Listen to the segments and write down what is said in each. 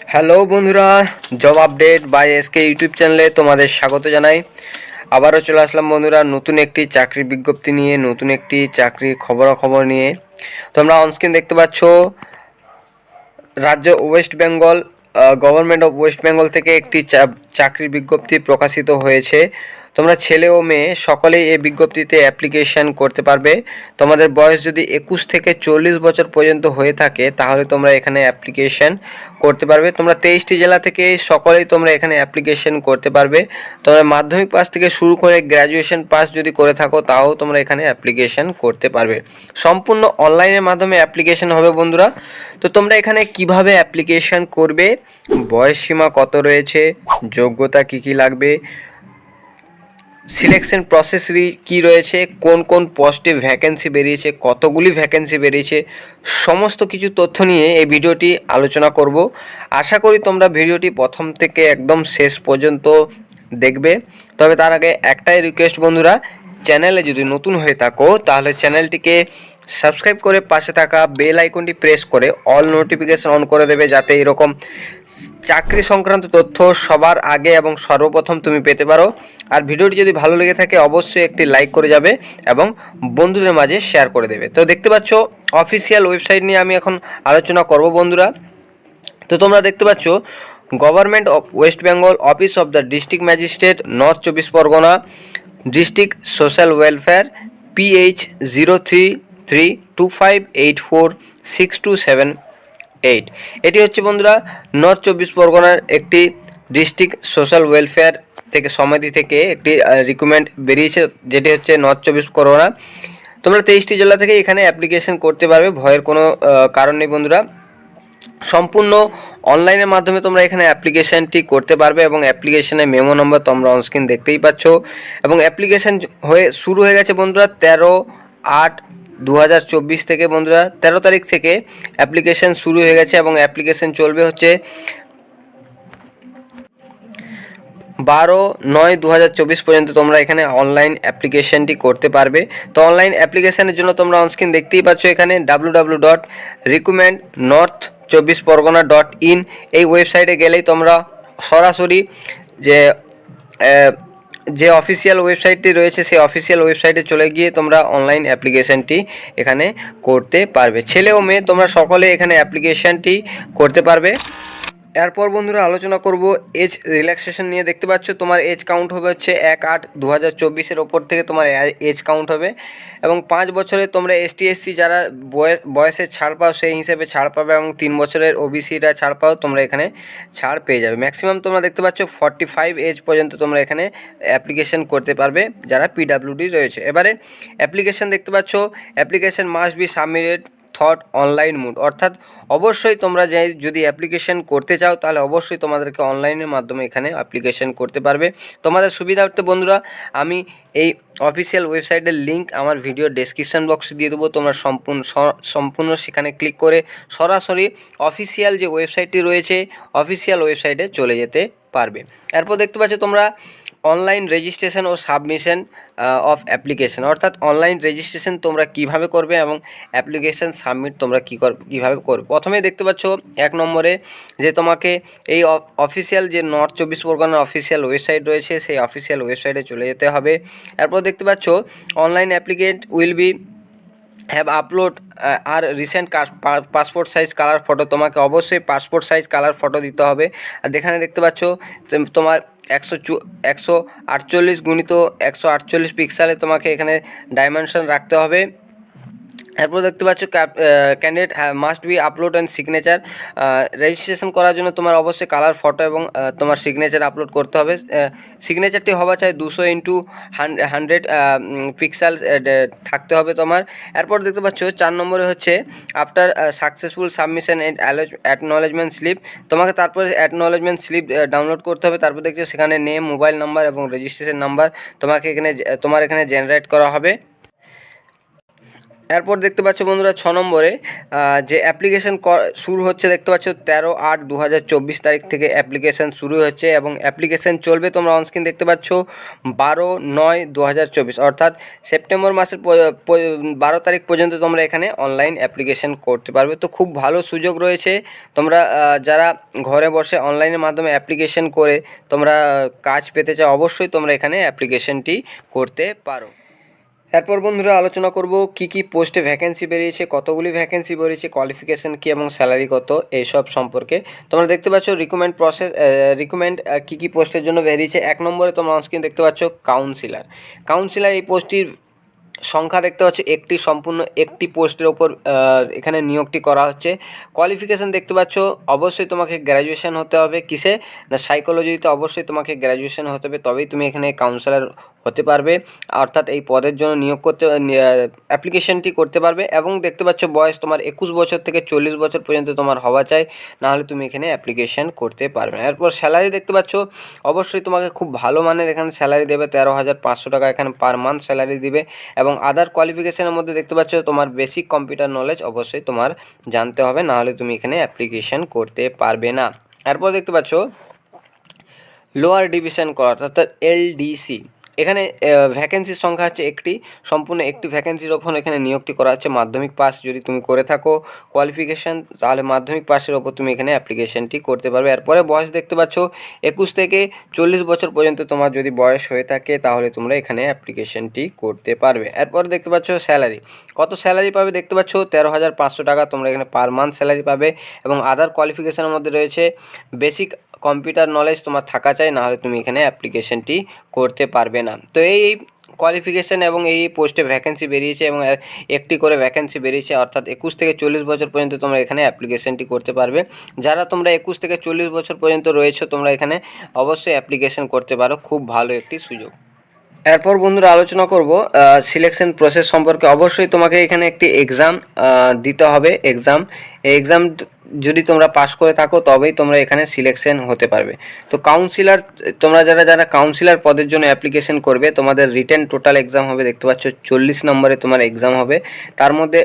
Hello বন্ধুরা, job update by SK YouTube চ্যানেলে তোমাদের স্বাগত জানাই। আবারও চলে আসলাম বন্ধুরা নতুন একটি চাকরির বিজ্ঞপ্তি নিয়ে, নতুন একটি চাকরির খবরাখবর নিয়ে। তোমরা অনস্ক্রিন দেখতে পাচ্ছ রাজ্য West Bengal government of West Bengal থেকে একটি চাকরির বিজ্ঞপ্তি প্রকাশিত হয়েছে। তোমরা ছেলে ও মেয়ে সকলেই এই বিজ্ঞপ্তিতে অ্যাপ্লিকেশান করতে পারবে। তোমাদের বয়স যদি 21 থেকে 40 বছর পর্যন্ত হয়ে থাকে তাহলে তোমরা এখানে অ্যাপ্লিকেশান করতে পারবে। তোমরা 23টি জেলা থেকে সকলেই তোমরা এখানে অ্যাপ্লিকেশান করতে পারবে। তোমরা মাধ্যমিক পাস থেকে শুরু করে গ্র্যাজুয়েশন পাস যদি করে থাকো তাও তোমরা এখানে অ্যাপ্লিকেশান করতে পারবে। সম্পূর্ণ অনলাইনের মাধ্যমে অ্যাপ্লিকেশান হবে বন্ধুরা। তো তোমরা এখানে কিভাবে অ্যাপ্লিকেশান করবে, বয়স সীমা কত রয়েছে, যোগ্যতা কী লাগবে, সিলেকশন প্রসেস কী রয়েছে, কোন কোন পোস্টে ভ্যাকেন্সি বেরিয়েছে, কতগুলি ভ্যাকেন্সি বেরিয়েছে, সমস্ত কিছু তথ্য নিয়ে এই ভিডিওটি আলোচনা করব। আশা করি তোমরা ভিডিওটি প্রথম থেকে একদম শেষ পর্যন্ত দেখবে। তবে তার আগে একটাই রিকোয়েস্ট বন্ধুরা, চ্যানেলে যদি নতুন হয়ে থাকো তাহলে চ্যানেলটিকে সাবস্ক্রাইব করে পাশে থাকা বেল আইকনটি প্রেস করে অল নোটিফিকেশন অন করে দেবে, যাতে এরকম চাকরি সংক্রান্ত তথ্য সবার আগে এবং সর্বপ্রথম তুমি পেতে পারো। আর ভিডিওটি যদি ভালো লেগে থাকে অবশ্যই একটি লাইক করে যাবে এবং বন্ধুদের মাঝে শেয়ার করে দেবে। তো দেখতে পাচ্ছ অফিসিয়াল ওয়েবসাইট নিয়ে আমি এখন আলোচনা করব বন্ধুরা। তো তোমরা দেখতে পাচ্ছ government of West Bengal, office of the district magistrate, north 24 Pargana, district social welfare, PH0332584627 এটি হচ্ছে বন্ধুরা নর্থ 24 পরগনার একটি ডিস্ট্রিক্ট সোশ্যাল ওয়েলফেয়ার থেকে সমিতি থেকে একটি রিক্রুটমেন্ট বেরিয়েছে, যেটি হচ্ছে নর্থ 24 পরগনা। তোমরা 23টি জেলা থেকে এখানে অ্যাপ্লিকেশন করতে পারবে, ভয়ের কোনো কারণ নেই বন্ধুরা। সম্পূর্ণ অনলাইনের মাধ্যমে তোমরা এখানে অ্যাপ্লিকেশানটি করতে পারবে এবং অ্যাপ্লিকেশনের মেমো নম্বর তোমরা অনস্ক্রিন দেখতেই পাচ্ছ। এবং অ্যাপ্লিকেশান শুরু হয়ে গেছে বন্ধুরা 13/8/2024 থেকে বন্ধুরা 13 তারিখ থেকে অ্যাপ্লিকেশান শুরু হয়ে গেছে এবং অ্যাপ্লিকেশান চলবে হচ্ছে 12/9/2024 পর্যন্ত তোমরা এখানে অনলাইন অ্যাপ্লিকেশানটি করতে পারবে। তো অনলাইন অ্যাপ্লিকেশানের জন্য তোমরা অনস্ক্রিন দেখতেই পাচ্ছ এখানে www.recruitmentnorth24pargana.in এই ওয়েবসাইটে গেলেই তোমরা সরাসরি যে অফিসিয়াল ওয়েবসাইটটি রয়েছে সেই অফিসিয়াল ওয়েবসাইটে চলে গিয়ে তোমরা অনলাইন অ্যাপ্লিকেশানটি এখানে করতে পারবে। ছেলে ও মেয়ে তোমরা সকলে এখানে অ্যাপ্লিকেশানটি করতে পারবে। এরপর বন্ধুরা আলোচনা করব এজ রিল্যাক্সেশন নিয়ে। দেখতে পাচ্ছ তোমার এজ কাউন্ট হবে হচ্ছে 1/8/2024 ওপর থেকে তোমার এজ কাউন্ট হবে এবং 5 বছরের তোমরা ST/SC যারা বয়সের ছাড় পাও সেই হিসেবে ছাড় পাবে এবং 3 বছরের OBCরা ছাড় পাও তোমরা এখানে ছাড় পেয়ে যাবে। ম্যাক্সিমাম তোমরা দেখতে পাচ্ছ 45 এজ পর্যন্ত তোমরা এখানে অ্যাপ্লিকেশন করতে পারবে যারা PWD রয়েছে। এবারে অ্যাপ্লিকেশন দেখতে পাচ্ছ application must be submitted thought online mode, অর্থাৎ অবশ্যই তোমরা যদি অ্যাপ্লিকেশন করতে চাও তাহলে অবশ্যই তোমাদেরকে অনলাইনের মাধ্যমে এখানে অ্যাপ্লিকেশন করতে পারবে। তোমাদের সুবিধার্থে বন্ধুরা আমি এই অফিসিয়াল ওয়েবসাইটের লিঙ্ক আমার ভিডিও ডেসক্রিপশন বক্সে দিয়ে দেবো। তোমরা সম্পূর্ণ সেখানে ক্লিক করে সরাসরি অফিসিয়াল যে ওয়েবসাইটটি রয়েছে অফিসিয়াল ওয়েবসাইটে চলে যেতে পারবে। এরপর দেখতে পাচ্ছ তোমরা অনলাইন রেজিস্ট্রেশন ও সাবমিশন অফ অ্যাপ্লিকেশন, অর্থাৎ অনলাইন রেজিস্ট্রেশন তোমরা কিভাবে করবে এবং অ্যাপ্লিকেশন সাবমিট তোমরা কীভাবে করবে। প্রথমে দেখতে পাচ্ছ 1 নম্বরে যে তোমাকে এই অফিসিয়াল যে নর্থ 24 পরগনার অফিসিয়াল ওয়েবসাইট রয়েছে সেই অফিসিয়াল ওয়েবসাইটে চলে যেতে হবে। এরপর দেখতে পাচ্ছ online applicant will be have upload আর recent passport size colour photo, তোমাকে অবশ্যই পাসপোর্ট সাইজ কালার ফটো দিতে হবে। আর এখানে দেখতে পাচ্ছ তোমার 148x148 পিক্সেলে তোমাকে এখানে ডাইমেনশন রাখতে হবে। এরপর দেখতে পাচ্ছ candidate must be upload and signature, registration করার জন্য তোমার অবশ্যই কালার ফটো এবং তোমার সিগনেচার আপলোড করতে হবে। সিগনেচারটি হওয়া চাই 200x100 পিক্সেল থাকতে হবে তোমার। এরপর দেখতে পাচ্ছ 4 নম্বরে হচ্ছে after successful submission and acknowledgement slip, তোমাকে তারপরে অ্যাকনলেজমেন্ট স্লিপ ডাউনলোড করতে হবে। তারপর দেখছো সেখানে নেম, মোবাইল নাম্বার এবং রেজিস্ট্রেশন নাম্বার তোমার এখানে জেনারেট করা হবে। এরপর দেখতে পাচ্ছ বন্ধুরা 6 নম্বরে যে অ্যাপ্লিকেশন শুরু হচ্ছে দেখতে পাচ্ছ 13/8/2024 তারিখ থেকে অ্যাপ্লিকেশন শুরু হচ্ছে এবং অ্যাপ্লিকেশন চলবে তোমরা অনস্ক্রিন দেখতে পাচ্ছ 12/9/2024 অর্থাৎ সেপ্টেম্বর মাসের 12 তারিখ পর্যন্ত তোমরা এখানে অনলাইন অ্যাপ্লিকেশন করতে পারবে। তো খুব ভালো সুযোগ রয়েছে, তোমরা যারা ঘরে বসে অনলাইনের মাধ্যমে অ্যাপ্লিকেশন করে তোমরা কাজ পেতে চাও অবশ্যই তোমরা এখানে অ্যাপ্লিকেশনটি করতে পারো। এরপর বন্ধুরা আলোচনা করব কি পোস্টে ভ্যাকেন্সি বেরিয়েছে, কতগুলি ভ্যাকেন্সি বেরিয়েছে, কোয়ালিফিকেশান কী এবং স্যালারি কত, এইসব সম্পর্কে তোমরা দেখতে পাচ্ছ। রিক্রুটমেন্ট কী পোস্টের জন্য বেরিয়েছে। 1 নম্বরে তোমরা অনস্ক্রিন দেখতে পাচ্ছ কাউন্সিলার এই পোস্টটির সংখ্যা দেখতে পাচ্ছ একটি, সম্পূর্ণ একটি পোস্টের ওপর এখানে নিয়োগটি করা হচ্ছে। কোয়ালিফিকেশান দেখতে পাচ্ছ অবশ্যই তোমাকে গ্র্যাজুয়েশন হতে হবে, কিসে না সাইকোলজিতে অবশ্যই তোমাকে গ্র্যাজুয়েশন হতে হবে, তবেই তুমি এখানে কাউন্সিলর হতে পারবে, অর্থাৎ এই পদের জন্য নিয়োগ করতে অ্যাপ্লিকেশনটি করতে পারবে। এবং দেখতে পাচ্ছ বয়স তোমার 21 বছর থেকে 40 বছর পর্যন্ত তোমার হওয়া চাই, নাহলে তুমি এখানে অ্যাপ্লিকেশন করতে পারবে না। এরপর স্যালারি দেখতে পাচ্ছ অবশ্যই তোমাকে খুব ভালো মানের এখানে স্যালারি দেবে, 13,500 টাকা এখানে পার মান্থ স্যালারি দিবে। এবং আদার কোয়ালিফিকেশানের মধ্যে দেখতে পাচ্ছ তোমার বেসিক কম্পিউটার নলেজ অবশ্যই তোমার জানতে হবে, নাহলে তুমি এখানে অ্যাপ্লিকেশন করতে পারবে না। এরপর দেখতে পাচ্ছ লোয়ার ডিভিশন করা অর্থাৎ এলডিসি, এখানে ভ্যাকেন্সির সংখ্যা হচ্ছে একটি, সম্পূর্ণ একটি ভ্যাকেন্সির ওপর এখানে নিয়োগটি করা হচ্ছে। মাধ্যমিক পাস যদি তুমি করে থাকো কোয়ালিফিকেশান, তাহলে মাধ্যমিক পাসের ওপর তুমি এখানে অ্যাপ্লিকেশনটি করতে পারবে। এরপরে বয়স দেখতে পাচ্ছ 21 থেকে 40 বছর পর্যন্ত তোমার যদি বয়স হয়ে থাকে তাহলে তোমরা এখানে অ্যাপ্লিকেশনটি করতে পারবে। এরপরে দেখতে পাচ্ছ স্যালারি, কত স্যালারি পাবে দেখতে পাচ্ছ 13,500 টাকা তোমরা এখানে পার মান্থ স্যালারি পাবে। এবং আদার কোয়ালিফিকেশানের মধ্যে রয়েছে বেসিক কম্পিউটার নলেজ তোমার থাকা চাই, নাহলে তুমি এখানে অ্যাপ্লিকেশনটি করতে পারবে না। তো এই কোয়ালিফিকেশান এবং এই পোস্টে ভ্যাকেন্সি বেরিয়েছে এবং একটি করে ভ্যাকেন্সি বেরিয়েছে, অর্থাৎ 21 থেকে 40 বছর পর্যন্ত তোমরা এখানে অ্যাপ্লিকেশনটি করতে পারবে। যারা তোমরা 21 থেকে 40 বছর পর্যন্ত রয়েছে তোমরা এখানে অবশ্যই অ্যাপ্লিকেশন করতে পারো, খুব ভালো একটি সুযোগ। এরপর বন্ধুরা আলোচনা করব সিলেকশন প্রসেস সম্পর্কে। অবশ্যই তোমাকে এখানে একটি এক্সাম দিতে হবে। এই এক্সাম যদি তোমরা পাস করে থাকো তবেই তোমরা এখানে সিলেকশন হতে পারবে। তো কাউন্সিলর, তোমরা যারা কাউন্সিলর পদের জন্য অ্যাপ্লিকেশন করবে তোমাদের রিটেন টোটাল এক্সাম হবে দেখতে পাচ্ছ 40 নম্বরে তোমার এক্সাম হবে, তার মধ্যে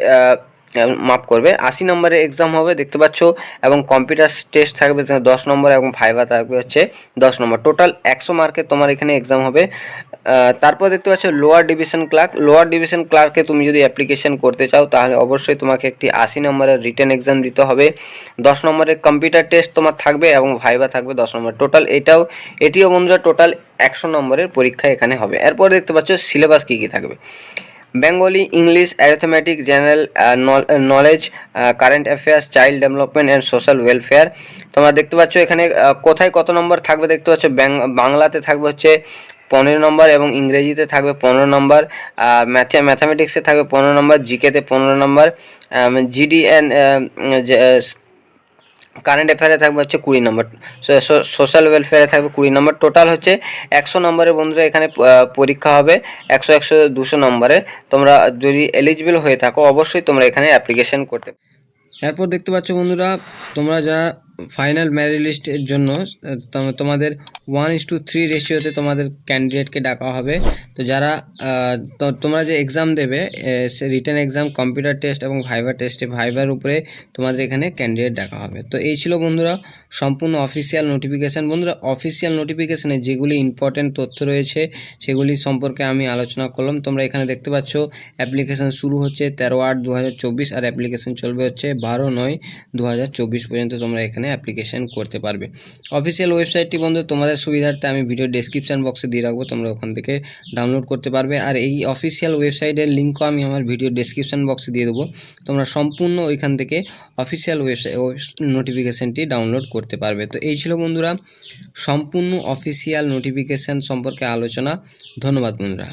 80 নম্বরের এক্সাম হবে দেখতে পাচ্ছ, এবং কম্পিউটার টেস্ট থাকবে 10 নম্বর এবং ভাইভা থাকবে হচ্ছে 10 নম্বর, টোটাল 100 মার্কের তোমার এখানে এক্সাম হবে। তারপর দেখতে পাচ্ছ লোয়ার ডিভিশন ক্লার্কে তুমি যদি অ্যাপ্লিকেশন করতে চাও তাহলে অবশ্যই তোমাকে একটি 80 নম্বরের রিটেন এক্সাম দিতে হবে, 10 নম্বরের কম্পিউটার টেস্ট তোমার থাকবে এবং ভাইভা থাকবে 10 নম্বর, টোটাল এটিও বন্ধুরা টোটাল 100 নম্বরের পরীক্ষা এখানে হবে। এরপর দেখতে পাচ্ছ সিলেবাস কী থাকবে। Bengali, English, arithmetic, general knowledge, current affairs, child development and social welfare. তোমরা দেখতে পাচ্ছ এখানে কোথায় কত নম্বর থাকবে দেখতে পাচ্ছ। বাংলাতে থাকবে হচ্ছে 15 নম্বর এবং ইংরেজিতে থাকবে 15 নম্বর, ম্যাথামেটিক্সে থাকবে 15 নম্বর, জিকেতে 15 নম্বর, জিডি অ্যান্ড কারেন্ট অ্যাফেয়ারে থাকবে হচ্ছে 20 নম্বর, সোশ্যাল ওয়েলফেয়ারে থাকবে 20 নম্বর, টোটাল হচ্ছে 100 নম্বরের বন্ধুরা এখানে পরীক্ষা হবে। 100, 200 নম্বরে তোমরা যদি এলিজিবল হয়ে থাকো অবশ্যই তোমরা এখানে অ্যাপ্লিকেশন করতে। এরপর দেখতে পাচ্ছ বন্ধুরা তোমরা যারা ফাইনাল মেরিট লিস্টের জন্য তোমাদের 1:3 রেশিওতে তোমাদের ক্যান্ডিডেটকে ডাকা হবে। তো যারা তোমরা যে এক্সাম দেবে রিটেন এক্সাম, কম্পিউটার টেস্ট এবং ভাইভার উপরে তোমাদের এখানে ক্যান্ডিডেট ডাকা হবে। তো এই ছিল বন্ধুরা সম্পূর্ণ অফিসিয়াল নোটিফিকেশান। বন্ধুরা অফিসিয়াল নোটিফিকেশানে যেগুলি ইম্পর্টেন্ট তথ্য রয়েছে সেগুলি সম্পর্কে আমি আলোচনা করলাম। তোমরা এখানে দেখতে পাচ্ছ অ্যাপ্লিকেশান শুরু হচ্ছে 13/8/2024 আর অ্যাপ্লিকেশান চলবে হচ্ছে 12/9/2024 পর্যন্ত তোমরা এখানে অ্যাপ্লিকেশন করতে পারবে। অফিসিয়াল ওয়েবসাইটটি বন্ধু তোমাদের সুবিধার্থে আমি ভিডিও ডেসক্রিপশন বক্সে দিয়ে রাখবো, তোমরা ওখান থেকে ডাউনলোড করতে পারবে। আর এই অফিসিয়াল ওয়েবসাইটের লিঙ্কও আমি আমার ভিডিও ডেসক্রিপশন বক্সে দিয়ে দেবো, তোমরা সম্পূর্ণ ওইখান থেকে অফিসিয়াল ওয়েবসাইট নোটিফিকেশানটি ডাউনলোড করতে পারবে। তো এই ছিল বন্ধুরা সম্পূর্ণ অফিসিয়াল নোটিফিকেশান সম্পর্কে আলোচনা। ধন্যবাদ বন্ধুরা।